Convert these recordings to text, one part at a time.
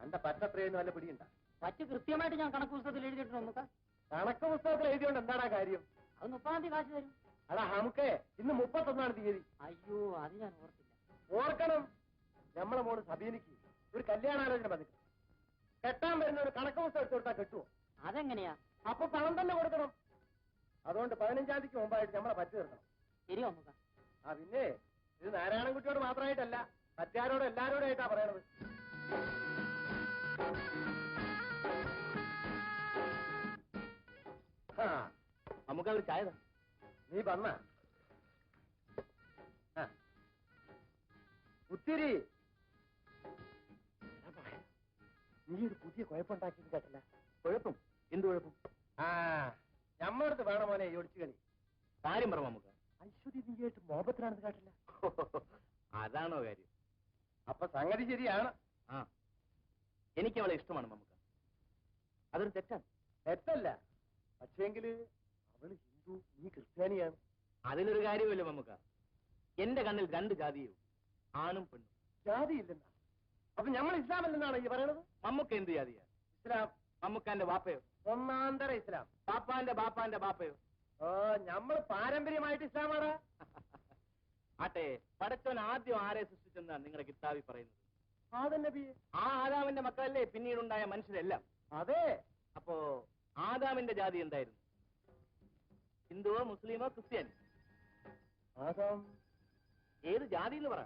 അന്റെ പറ്റത്രയെന്ന് വല്ല പിടിയുണ്ട? പറ്റ് കൃത്യമായിട്ട് ഞാൻ കണക്ക് പുസ്തകത്തിൽ എഴുതിയിട്ടുണ്ട് നമുക്ക്. കണക്ക് പുസ്തകത്തിൽ എഴുതിയോണ്ട് എന്താടാ കാര്യം? അത് 30-ാം തീയതി കാശ് തരും. അടാ നമുക്കേ ഇന്ന് 31-ാം തീയതി. അയ്യോ, അത് ഞാൻ ഓർത്തില്ല. ഓർക്കണം, നമ്മളെ മോള് സബീനയ്ക്ക് ഒരു കല്യാണാലോചന വന്നിട്ട് കെട്ടാൻ വരുന്ന ഒരു കണക്ക് പുസ്തകം എടുത്തു കൊടുത്താൽ കിട്ടുമോ? അതെങ്ങനെയാ? അപ്പൊ പണം തന്നെ കൊടുക്കണം. അതുകൊണ്ട് 15-ാം തീയതിക്ക് മുമ്പായിട്ട് നമ്മളെ പറ്റ് തീർക്കണം. ശരിയോ നമുക്ക്? പിന്നെ ഇത് നാരായണൻകുട്ടിയോട് മാത്രമായിട്ടല്ല, മറ്റാരോടും എല്ലാരോടും ആയിട്ടാ പറയണത്. നമുക്ക് അവർ ചായ നീ വന്ന ഒത്തിരി നീ ഒരു പുതിയ കുഴപ്പമുണ്ടാക്കിയത് കേട്ടല്ല? കുഴപ്പം? എന്ത് കുഴപ്പം? ഞമ്മടുത്ത് വേണം മോനെ ഈ ഒളിച്ചു കളി. കാര്യം പറ നമുക്ക്. ഐശ്വര്യ നീയായിട്ട് മോഹത്തിലാണെന്ന് കേട്ടില്ല? അതാണോ കാര്യം? അപ്പൊ സംഗതി ശരിയാണ്. എനിക്ക് അവളെ ഇഷ്ടമാണ് നമുക്ക്. അതൊരു തെറ്റാണ്? തെറ്റല്ല, പക്ഷേങ്കില് അവള് ഹിന്ദു, നീ ക്രിസ്ത്യാനിയാണ്. അതിലൊരു കാര്യമില്ല നമുക്ക്. എന്റെ കണ്ണിൽ 2 ജാതിയും, ആണും പെണ്ണും. ജാതിയില്ലെന്നാ? അപ്പൊ ഞമ്മൾ ഇസ്ലാം അല്ലെന്നാണ് ഈ പറയണത്? നമുക്ക് എന്ത് ജാതിയാ? ഇസ്ലാം. മമ്മൂക്കാന്റെ ബാപ്പയോ? ഒന്നാന്തര ഇസ്ലാം. ബാപ്പാന്റെ ബാപ്പാന്റെ ബാപ്പയോ? ഞമ്മള് പാരമ്പര്യമായിട്ട് ഇസ്ലാമാടാ. ആട്ടെ, പടച്ചവൻ ആദ്യം ആരെ സൃഷ്ടിച്ചെന്നാണ് നിങ്ങളുടെ കിതാബി പറയുന്നത്? ആദം നബി. ആ ആദാമിന്റെ മക്കളല്ലേ പിന്നീടുണ്ടായ മനുഷ്യരെല്ലാം? അതെ. അപ്പോ ആദാമിന്റെ ജാതി എന്തായിരുന്നു? ഹിന്ദുവോ മുസ്ലിമോ ക്രിസ്ത്യാനി? ആദാം ഏത് ജാതി എന്ന് പറ.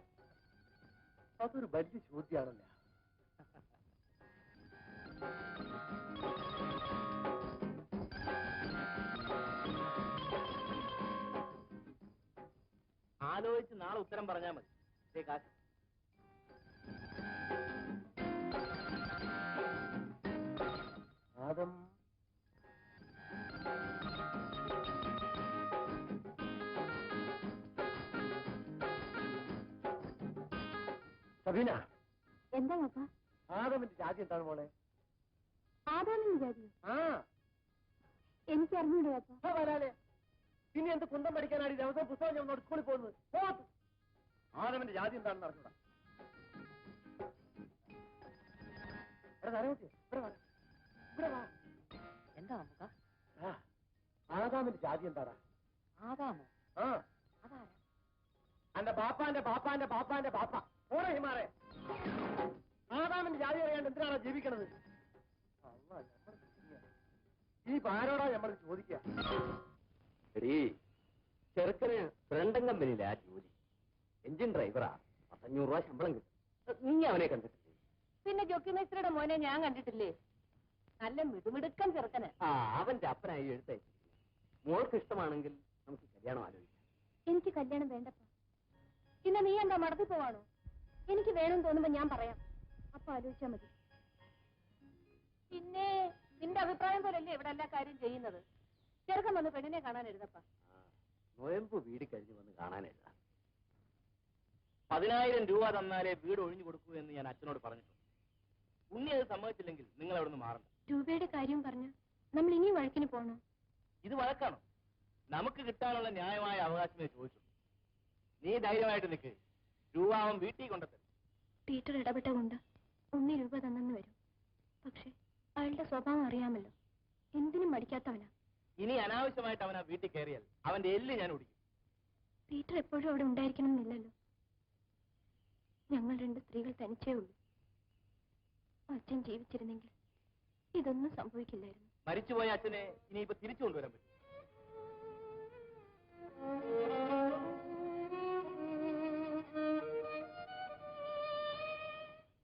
അതൊരു വലിയ ചോദ്യമാണല്ലോ. ആലോചിച്ച് നാളെ ഉത്തരം പറഞ്ഞാൽ മതി. കാശ് ആദം സബീന, എന്താ പാപ്പ? ആദമിന്റെ ജാതി എന്താണ് മോളെ? ആദാമിന്റെ ജാതിയോ? എനിക്ക് അറിഞ്ഞൂടെ പാപ്പ. വരാലേ, പിന്നെ എന്ത് കുന്തം പഠിക്കാനാണ് ഈ ദിവസം പുസ്തകം ഞാൻ സ്കൂളിൽ പോകുന്നത്? ആദമിന്റെ ജാതി എന്താണെന്ന് അറിഞ്ഞൂടാ. എന്താ നമുക്ക്? ആദാമിന്റെ ജാതി എന്താടാ? ആദാമോ? അതാരാ? അന്റെ ബാപ്പാന്റെ ബാപ്പാന്റെ ബാപ്പാന്റെ ബാപ്പ. ഓരോ ഹിമാറെ ആദാമിന്റെ ജാതി അറിയാണ്ട് എന്തിനാണോ ജീവിക്കണത്? ഈ പാരോടാ നമ്മൾ ചോദിക്കുക. ചെറുക്കന് ഫ്രണ്ടൻ കമ്പനിയിലെ ആ ജോലി, എഞ്ചിൻ ഡ്രൈവറാ. 500 രൂപ ശമ്പളം കിട്ടും. നീ അവനെ കണ്ടിട്ടില്ലേ? പിന്നെ ജോക്കി മേസ്ത്രിയുടെ മോനെ ഞാൻ കണ്ടിട്ടില്ലേ? നല്ല മിടുമിടുക്കൻ ചെറുക്കന്. അവന്റെ അപ്പനായി എഴുത്തയച്ചു. മോൾക്ക് ഇഷ്ടമാണെങ്കിൽ നമുക്ക് കല്യാണം ആലോചിക്കാം. എനിക്ക് കല്യാണം വേണ്ടപ്പ. പിന്നെ നീ എന്താ മടത്തി പോവാണോ? എനിക്ക് വേണം തോന്നുമ്പോ ഞാൻ പറയാം, അപ്പൊ ആലോചിച്ചാ മതി. പിന്നെ നിന്റെ അഭിപ്രായം പോലല്ലേ ഇവിടെ എല്ലാ കാര്യം ചെയ്യുന്നത്. ചെറുക്കൻ വന്ന് പെണ്ണിനെ കാണാൻ എഴുതപ്പ. നോയമ്പ് വീട് കഴിഞ്ഞ് വന്ന് കാണാൻ എഴുതാം. 10,000 രൂപ തന്നാലേ വീട് ഒഴിഞ്ഞു കൊടുക്കൂ എന്ന് ഞാൻ അച്ഛനോട് പറഞ്ഞിട്ടുണ്ട്. ഉണ്ണി അത് സമ്മതിച്ചില്ലെങ്കിൽ നിങ്ങൾ അവിടെ നിന്ന് മാറണ്ട. രൂപയുടെ കാര്യം പറഞ്ഞു നമ്മൾ ഇനിയും വഴക്കിന് പോണോ? ഇത് വഴക്കാണോ? നമുക്ക് കിട്ടാനുള്ള ന്യായമായ അവകാശമേ ചോദിച്ചുള്ളൂ. നീ ധൈര്യമായിട്ട് നിൽക്ക്. രൂപ അവൻ വീട്ടിൽ കൊണ്ടെത്തരും. പീറ്റർ ഇടപെട്ട കൊണ്ട് ഉണ്ണി രൂപ തന്നെന്ന് വരും. പക്ഷെ അയാളുടെ സ്വഭാവം അറിയാമല്ലോ, എന്തിനും മടിക്കാത്തവനാ. ഇനി അനാവശ്യമായിട്ട് അവൻ ആ വീട്ടിൽ കയറിയാൽ അവന്റെ എല്ല് ഞാൻ ഒടിക്കും. പീറ്റർ എപ്പോഴും അവിടെ ഉണ്ടായിരിക്കണം എന്നില്ലല്ലോ. ഞങ്ങൾ 2 സ്ത്രീകൾ തനിച്ചേ ഉള്ളൂ. അച്ഛൻ ജീവിച്ചിരുന്നെങ്കിൽ ഇതൊന്നും സംഭവിക്കില്ലായിരുന്നു. മരിച്ചുപോയ അച്ഛനെ ഇനിയിപ്പോ തിരിച്ചു കൊണ്ടുവരാൻ പറ്റും.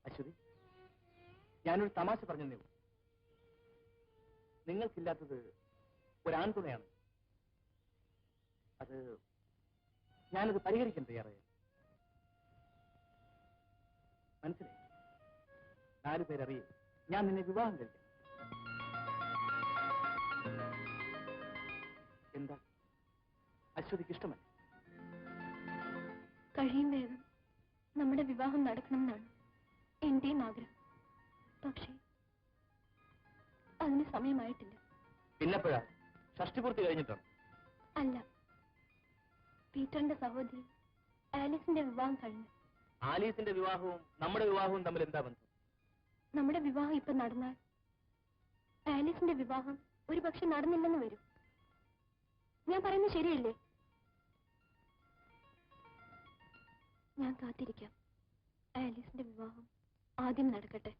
അശ്വതി, ഞാനൊരു തമാശ പറഞ്ഞതേ ഉള്ളൂ. നിങ്ങൾക്കില്ലാത്തത് ഒരാൺതുണയാണ്. ഞാനത് പരിഹരിക്കാൻ തയ്യാറായി. മനസ്സിലായി? 4 പേരറിയും ഞാൻ നിന്നെ വിവാഹം കഴിക്കാം. എന്താ അശ്വതിക്ക് ഇഷ്ടമല്ല? കഴിയും വേഗം നമ്മുടെ വിവാഹം നടക്കണം എന്നാണ് എന്റെയും ആഗ്രഹം. പക്ഷേ അതിന് സമയമായിട്ടില്ല. പിന്നെപ്പോഴാ? ഷഷ്ടിപൂർത്തി കഴിഞ്ഞിട്ടാണ്? അല്ല, പീറ്ററിന്റെ സഹോദരി ആലീസിന്റെ വിവാഹം കഴിഞ്ഞു. ആലീസിന്റെ വിവാഹവും നമ്മുടെ വിവാഹവും തമ്മിൽ എന്താ ബന്ധം? നമ്മുടെ വിവാഹം ഇപ്പൊ നടന്നാൽ ആലീസിന്റെ വിവാഹം ഒരു പക്ഷെ നടന്നില്ലെന്ന് വരും. ഞാൻ പറയുന്നത് ശരിയല്ലേ? ഞാൻ കാത്തിരിക്കാം. ആലീസിന്റെ വിവാഹം ആദ്യം നടക്കട്ടെ.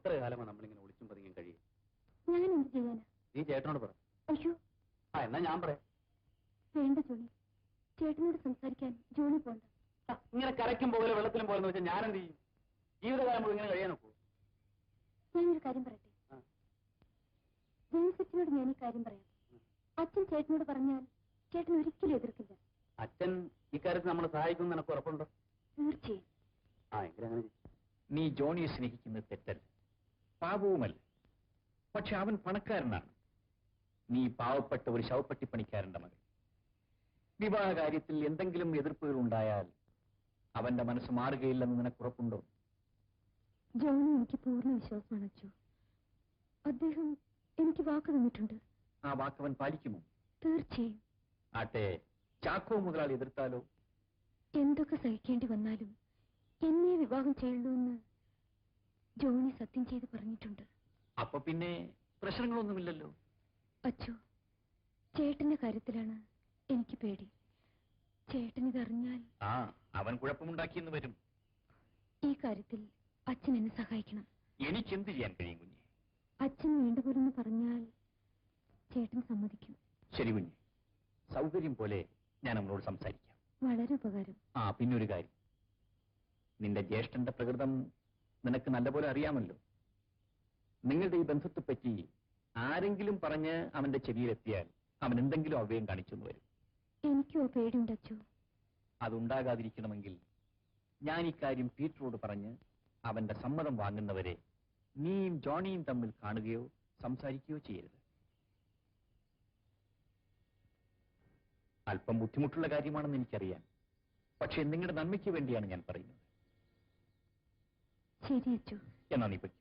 എത്ര കാലമാണ് നമ്മളിങ്ങനെ ഒളിച്ചും പതിങ്ങാൻ കഴിയും? ഞാൻ എന്ത് ചെയ്യാനാ? നീ ചേട്ടനോട് പറ. അയ്യോ, എന്നാ ഞാൻ പറയാം. വേണ്ട ജോണി, ചേട്ടനോട് സംസാരിക്കാൻ ജോണി പോണ്ട. ഇങ്ങനെ കരയ്ക്കും പോലെ വെള്ളത്തിലും പോലെ വെച്ചാൽ ഞാൻ എന്ത് ചെയ്യും? ജീവിതകാലം മുഴുവൻ ഇങ്ങനെ കഴിയാൻ നോക്കൂ. ഞാനൊരു കാര്യം പറയട്ടെ. ജെയിംസച്ചനോട് ഞാൻ ഈ കാര്യം പറയാം. അച്ഛൻ ചേട്ടനോട് പറഞ്ഞാൽ ചേട്ടൻ ഒരിക്കലും എതിർക്കില്ല. അച്ഛൻ ഇക്കാര്യത്തിൽ നമ്മളെ സഹായിക്കും നിനക്ക് ഉറപ്പുണ്ടോ? തീർച്ചയായും. എങ്ങനെ? നീ ജോണിയെ സ്നേഹിക്കുന്നത് തെറ്റല്ല, പാപവുമല്ല. പക്ഷെ അവൻ പണക്കാരനാണ്, നീ പാവപ്പെട്ട ഒരു ശവപ്പെട്ടിപ്പണിക്കാരന്റെ മകൻ. വിവാഹ കാര്യത്തിൽ എന്തെങ്കിലും എതിർപ്പുകൾ ഉണ്ടായാൽ അവന്റെ മനസ്സ് മാറുകയില്ലെന്ന് നിനക്ക് ഉറപ്പുണ്ടോ? ജോണി എനിക്ക് പൂർണ്ണ വിശ്വാസമാണ് അച്ഛോ. അദ്ദേഹം എനിക്ക് വാക്ക് തന്നിട്ടുണ്ട്. ആ വാക്കവൻ പാലിക്കുമോ? തീർച്ചയായും. ആട്ടെ, ചാക്കോ മുതലാളി എതിർത്താലോ? എന്തൊക്കെ സഹിക്കേണ്ടി വന്നാലും എന്നെ വിവാഹം ചെയ്യുള്ളൂ എന്ന് ജോണി സത്യം ചെയ്ത് പറഞ്ഞിട്ടുണ്ട്. അപ്പൊ പിന്നെ പ്രശ്നങ്ങളൊന്നുമില്ലല്ലോ. അച്ഛോ, ചേട്ടന്റെ കാര്യത്തിലാണ് എനിക്ക് പേടി. ചേട്ടൻ ഇതറിഞ്ഞാൽ അവൻ കുഴപ്പമുണ്ടാക്കിയെന്ന് വരും. ഈ കാര്യത്തിൽ അച്ഛൻ എന്നെ സഹായിക്കണം. എനിക്കെന്ത് ചെയ്യാൻ കഴിയും കുഞ്ഞെ? അച്ഛൻ വേണ്ടുപോലെന്ന് പറഞ്ഞാൽ ചേട്ടൻ സമ്മതിക്കും. ശരി കുഞ്ഞെ, സൗകര്യം പോലെ ഞാൻ അവനോട് സംസാരിക്കാം. വളരെ ഉപകാരം. പിന്നൊരു കാര്യം, നിന്റെ ജ്യേഷ്ഠന്റെ പ്രകൃതം നിനക്ക് നല്ലപോലെ അറിയാമല്ലോ. നിങ്ങളുടെ ഈ ബന്ധത്തെപ്പറ്റി ആരെങ്കിലും പറഞ്ഞ് അവന്റെ ചെവിയിലെത്തിയാൽ അവൻ എന്തെങ്കിലും അവ്യയം കാണിച്ചെന്ന് വരും. എനിക്കോ പേടിയുണ്ട് അച്ഛോ. അതുണ്ടാകാതിരിക്കണമെങ്കിൽ ഞാൻ ഇക്കാര്യം പീറ്ററോട് പറഞ്ഞ് അവന്റെ സമ്മതം വാങ്ങുന്നവരെ നീയും ജോണിയും തമ്മിൽ കാണുകയോ സംസാരിക്കുകയോ ചെയ്യരുത്. അല്പം ബുദ്ധിമുട്ടുള്ള കാര്യമാണെന്ന് എനിക്കറിയാം, പക്ഷേ നിങ്ങളുടെ നന്മയ്ക്ക് വേണ്ടിയാണ് ഞാൻ പറയുന്നത്. ശരി അച്ഛോ. എന്നാ നീ പറ്റും.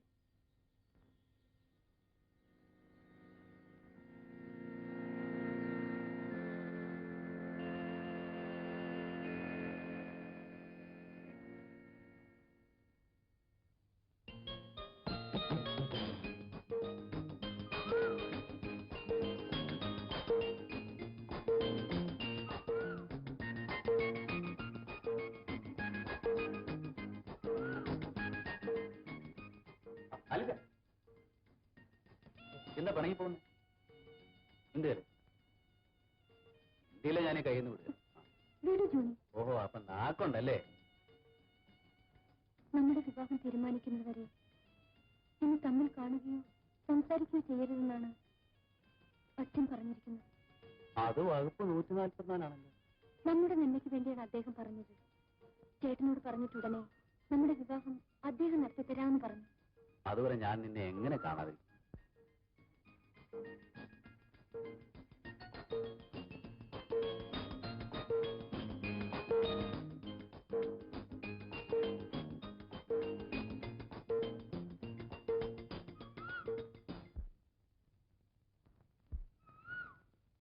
അല്ല, എന്താ പണങ്ങി പോകുന്നു? എന്ത് കാര്യം? ഇന്ത്യയിലെ ഞാൻ കയ്യിൽ നിന്ന് വിടുക. വീട് ജോണി. ഓഹോ, അപ്പൊ നാക്കുണ്ടല്ലേ? നമ്മുടെ വിവാഹം തീരുമാനിക്കുന്നവരെ ഇനി തമ്മിൽ കാണുകയോ സംസാരിക്കുകയോ ചെയ്യരുതെന്നാണ് അച്ഛൻ പറഞ്ഞിരിക്കുന്നത്. അത് വകുപ്പ് 144ആണല്ലോ. നമ്മുടെ നന്മയ്ക്ക് വേണ്ടിയാണ് അദ്ദേഹം പറഞ്ഞത്. ചേട്ടനോട് പറഞ്ഞിട്ടുടനെ നമ്മുടെ വിവാഹം അദ്ദേഹം നടത്തി തരാമെന്ന് പറഞ്ഞു. അതുവരെ ഞാൻ നിന്നെ എങ്ങനെ കാണാതിരിക്കും?